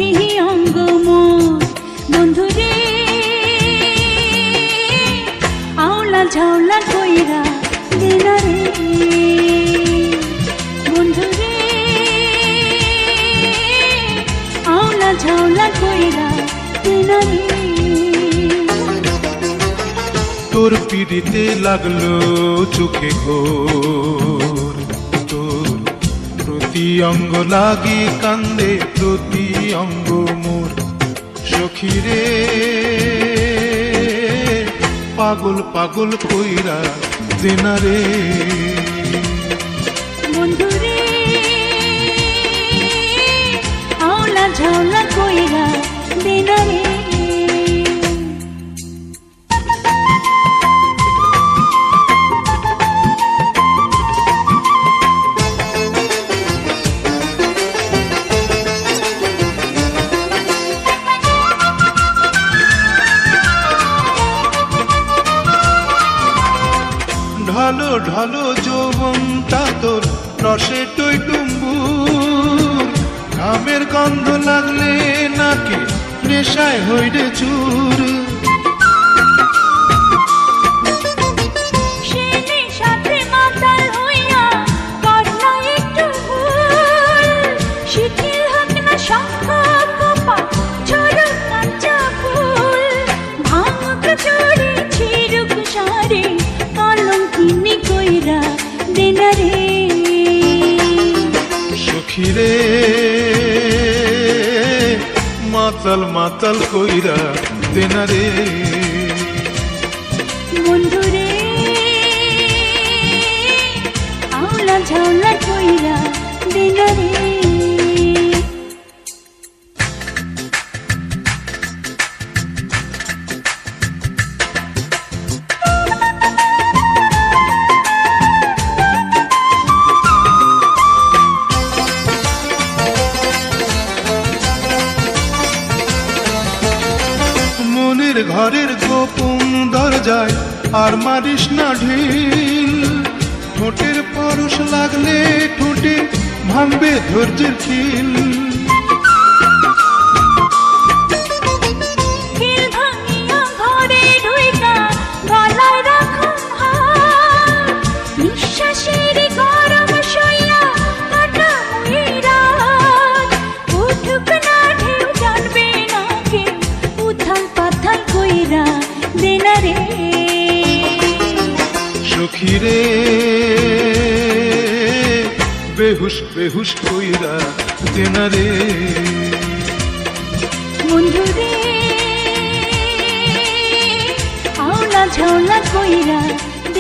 প্রিয়ঙ্গ মোর বন্ধুরে আওলা ঝাওলা কইরা দেনা রে বন্ধুরে আওলা ঝাওলা কইরা দেনা রে তোর পিড়িতে লাগলো চোখে ঘোর তোর প্রতি অঙ্গ লাগি কান্দে প্রতি অঙ্গ মোর সখীরে পাগল পাগল কইরা দেনা রে বন্ধুরে আওলা ঝাওলা কইরা দেনা রে ঢালো ঢালো যৌবনটা তোর রসে টইটুম্বুর ঘামের গন্ধ লাগলে নাকি নেশায় হইরে চুর সখীরে মাতাল মাতাল কইরা দেনা রে বন্ধুরে আওলা ঝাওলা কইরা দেনা রে ঘরের গোপন দরজায় আর মারিস না ঢিল ঠোঁটের পরশ লাগলে ঠোঁটে ভাঙবে ধৈর্যের খিল সখীরে বেহুশ বেহুশ কইরা দেনা রে বন্ধুরে আওলা ঝাওলা কইরা